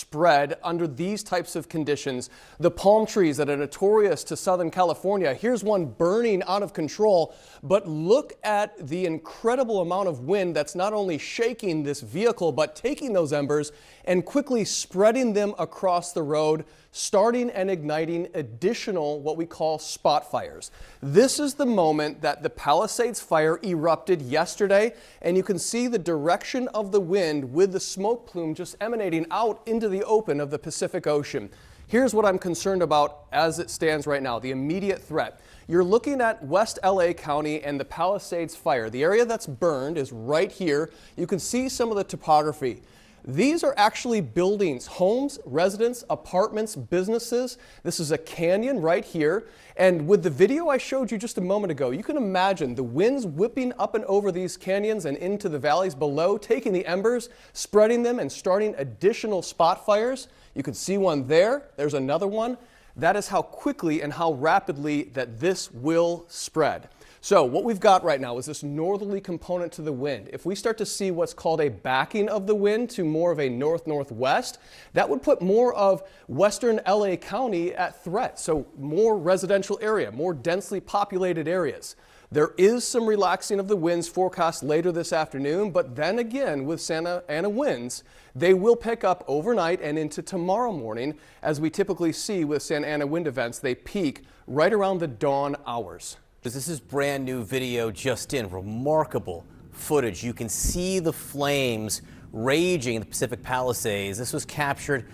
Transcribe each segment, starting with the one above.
spread under these types of conditions. The palm trees that are notorious to Southern California, here's one burning out of control, but look at the incredible amount of wind that's not only shaking this vehicle, but taking those embers and quickly spreading them across the road, starting and igniting additional what we call spot fires. This is the moment that the Palisades fire erupted yesterday, and you can see the direction of the wind with the smoke plume just emanating out into the open of the Pacific Ocean. Here's what I'm concerned about as it stands right now, the immediate threat. You're looking at West LA County and the Palisades fire. The area that's burned is right here. You can see some of the topography. These are actually buildings, homes, residents, apartments, businesses. This is a canyon right here. And with the video I showed you just a moment ago, you can imagine the winds whipping up and over these canyons and into the valleys below, taking the embers, spreading them, and starting additional spot fires. You can see one there. There's another one. That is how quickly and how rapidly that this will spread. So what we've got right now is this northerly component to the wind. If we start to see what's called a backing of the wind to more of a north-northwest, that would put more of western LA County at threat. So more residential area, more densely populated areas. There is some relaxing of the winds forecast later this afternoon, but then again with Santa Ana winds, they will pick up overnight and into tomorrow morning. As we typically see with Santa Ana wind events, they peak right around the dawn hours. This is brand new video just in. Remarkable footage. You can see the flames raging in the Pacific Palisades. This was captured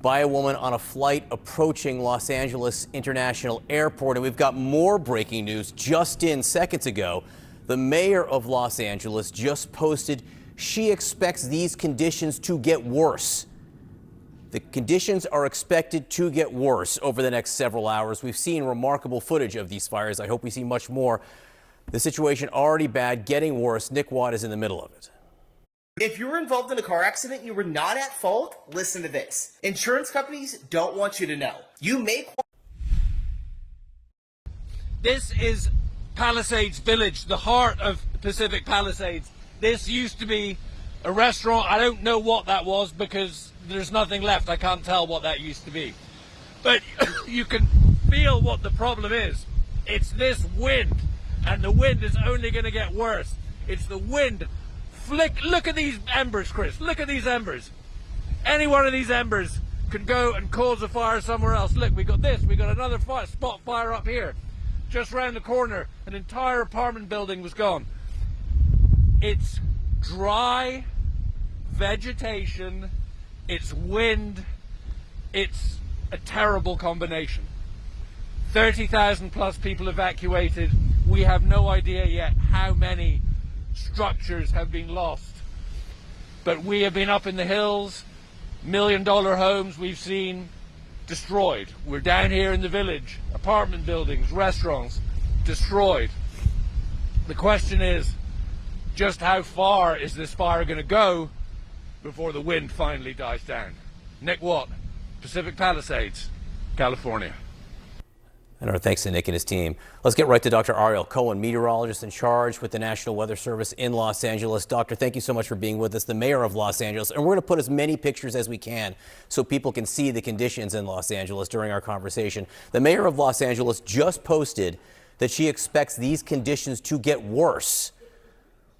by a woman on a flight approaching Los Angeles International Airport. And we've got more breaking news just in seconds ago. The mayor of Los Angeles just posted she expects these conditions to get worse. The conditions are expected to get worse over the next several hours. We've seen remarkable footage of these fires. I hope we see much more. The situation already bad, getting worse. Nick Watt is in the middle of it. If you were involved in a car accident and you were not at fault, listen to this. Insurance companies don't want you to know. You may... This is Palisades Village, the heart of Pacific Palisades. This used to be a restaurant. I don't know what that was because there's nothing left. I can't tell what that used to be. But you can feel what the problem is. It's this wind, and the wind is only going to get worse. It's the wind. Look at these embers, Chris. Look at these embers. Any one of these embers could go and cause a fire somewhere else. Look, we got this. We got another fire, spot fire up here. Just round the corner, an entire apartment building was gone. It's dry vegetation. It's wind. It's a terrible combination. 30,000 plus people evacuated. We have no idea yet how many structures have been lost. But we have been up in the hills. $1 million homes we've seen destroyed. We're down here in the village. Apartment buildings, restaurants, destroyed. The question is, just how far is this fire going to go before the wind finally dies down? Nick Watt, Pacific Palisades, California. And our thanks to Nick and his team. Let's get right to Dr. Ariel Cohen, meteorologist in charge with the National Weather Service in Los Angeles. Doctor, thank you so much for being with us, the mayor of Los Angeles. And we're going to put as many pictures as we can so people can see the conditions in Los Angeles during our conversation. The mayor of Los Angeles just posted that she expects these conditions to get worse.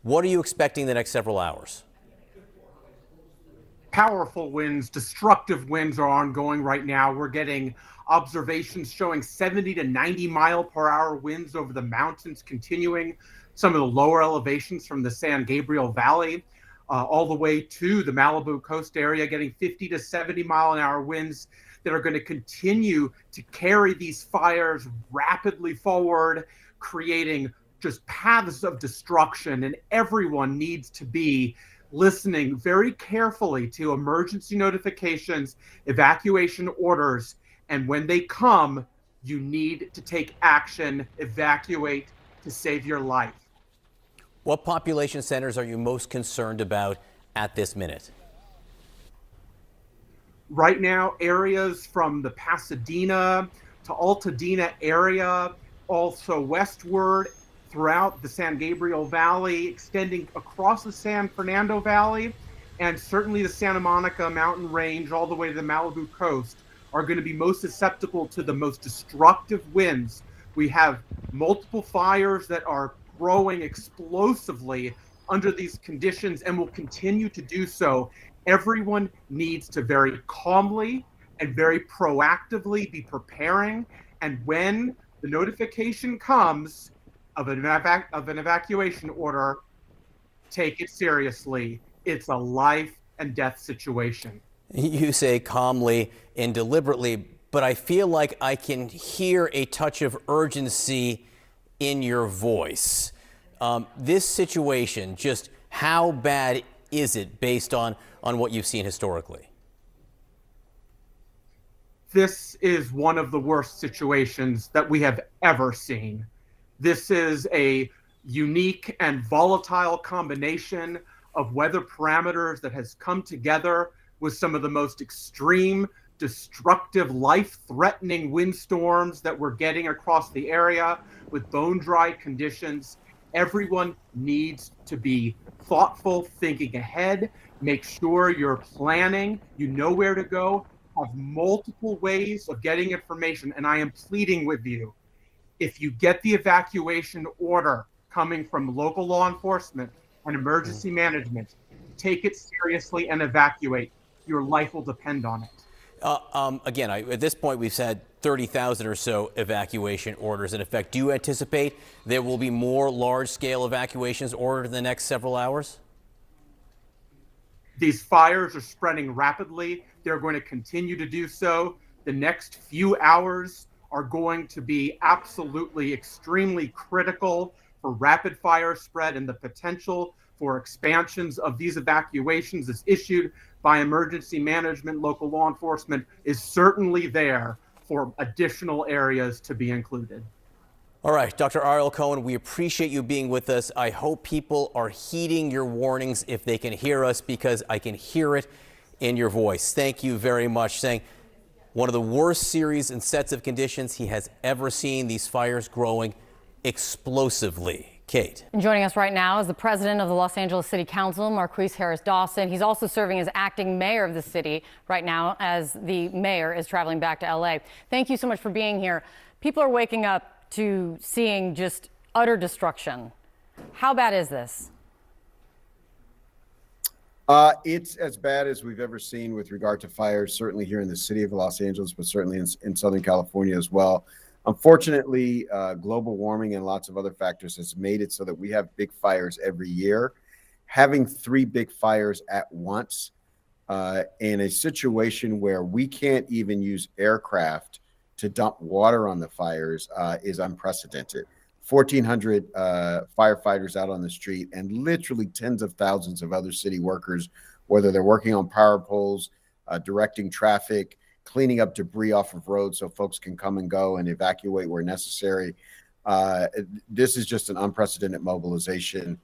What are you expecting the next several hours? Powerful winds, destructive winds are ongoing right now. We're getting observations showing 70 to 90 mile per hour winds over the mountains, continuing some of the lower elevations from the San Gabriel Valley all the way to the Malibu coast area, getting 50 to 70 mile an hour winds that are going to continue to carry these fires rapidly forward, creating just paths of destruction. And everyone needs to be listening very carefully to emergency notifications, evacuation orders, and when they come, you need to take action, evacuate to save your life. What population centers are you most concerned about at this minute? Right now, areas from the Pasadena to Altadena area, also westward throughout the San Gabriel Valley, extending across the San Fernando Valley, and certainly the Santa Monica mountain range all the way to the Malibu coast are going to be most susceptible to the most destructive winds. We have multiple fires that are growing explosively under these conditions and will continue to do so. Everyone needs to very calmly and very proactively be preparing. And when the notification comes of an evacuation order, take it seriously. It's a life and death situation. You say calmly and deliberately, but I feel like I can hear a touch of urgency in your voice. This situation, just how bad is it based on what you've seen historically? This is one of the worst situations that we have ever seen. This is a unique and volatile combination of weather parameters that has come together with some of the most extreme, destructive, life-threatening windstorms that we're getting across the area with bone-dry conditions. Everyone needs to be thoughtful, thinking ahead, make sure you're planning, you know where to go, have multiple ways of getting information. And I am pleading with you, if you get the evacuation order coming from local law enforcement and emergency management, take it seriously and evacuate. Your life will depend on it. Again, at this point, we've had 30,000 or so evacuation orders in effect. Do you anticipate there will be more large-scale evacuations ordered in the next several hours? These fires are spreading rapidly. They're going to continue to do so. The next few hours are going to be absolutely extremely critical for rapid fire spread, and the potential for expansions of these evacuations is issued by emergency management, local law enforcement is certainly there for additional areas to be included. All right, Dr. Ariel Cohen, we appreciate you being with us. I hope people are heeding your warnings if they can hear us, because I can hear it in your voice. Thank you very much. Saying one of the worst series and sets of conditions he has ever seen, these fires growing explosively. Kate. And joining us right now is the president of the Los Angeles City Council, Marqueece Harris Dawson. He's also serving as acting mayor of the city right now as the mayor is traveling back to LA. Thank you so much for being here. People are waking up to seeing just utter destruction. How bad is this? It's as bad as we've ever seen with regard to fires, certainly here in the city of Los Angeles, but certainly in Southern California as well. Unfortunately, global warming and lots of other factors has made it so that we have big fires every year. Having 3 big fires at once in a situation where we can't even use aircraft to dump water on the fires is unprecedented. 1,400 firefighters out on the street, and literally tens of thousands of other city workers, whether they're working on power poles, directing traffic, cleaning up debris off of roads so folks can come and go and evacuate where necessary. This is just an unprecedented mobilization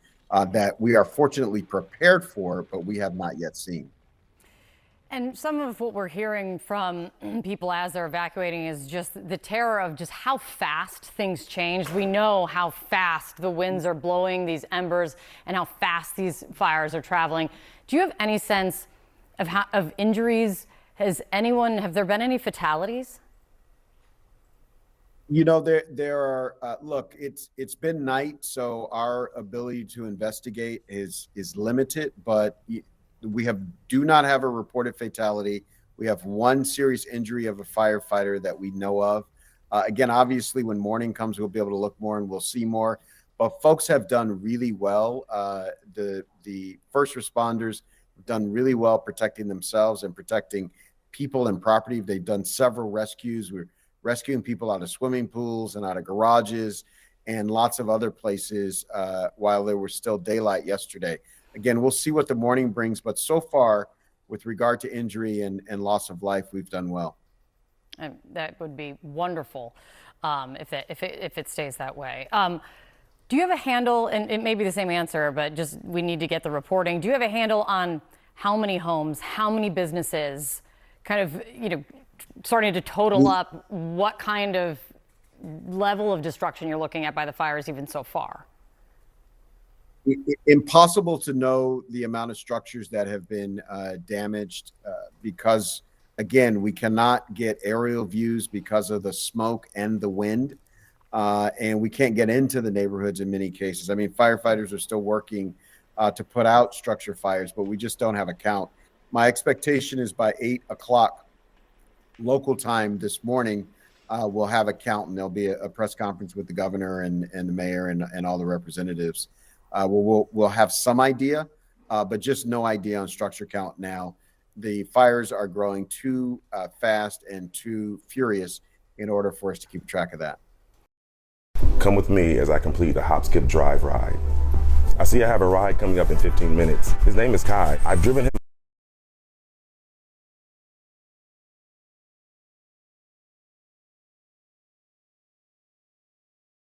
that we are fortunately prepared for, but we have not yet seen. And some of what we're hearing from people as they're evacuating is just the terror of just how fast things change. We know how fast the winds are blowing these embers and how fast these fires are traveling. Do you have any sense of injuries? Have there been any fatalities? You know, there are, look, it's been night, so our ability to investigate is limited, but we do not have a reported fatality. We have 1 serious injury of a firefighter that we know of. Again, obviously, when morning comes, we'll be able to look more and we'll see more. But folks have done really well. The first responders have done really well protecting themselves and protecting people and property. They've done several rescues. We're rescuing people out of swimming pools and out of garages and lots of other places while there was still daylight yesterday. Again, we'll see what the morning brings, but so far, with regard to injury and loss of life, we've done well. And that would be wonderful if it stays that way. Do you have a handle, and it may be the same answer, but just we need to get the reporting. Do you have a handle on how many homes, how many businesses, kind of, starting to total up what kind of level of destruction you're looking at by the fires even so far? Impossible to know the amount of structures that have been damaged because, again, we cannot get aerial views because of the smoke and the wind. And we can't get into the neighborhoods in many cases. I mean, firefighters are still working to put out structure fires, but we just don't have a count. My expectation is by 8 o'clock local time this morning, we'll have a count, and there'll be a press conference with the governor and the mayor and all the representatives. We'll have some idea, but just no idea on structure count now. The fires are growing too fast and too furious in order for us to keep track of that. Come with me as I complete a hop, skip, drive ride. I see I have a ride coming up in 15 minutes. His name is Kai. I've driven him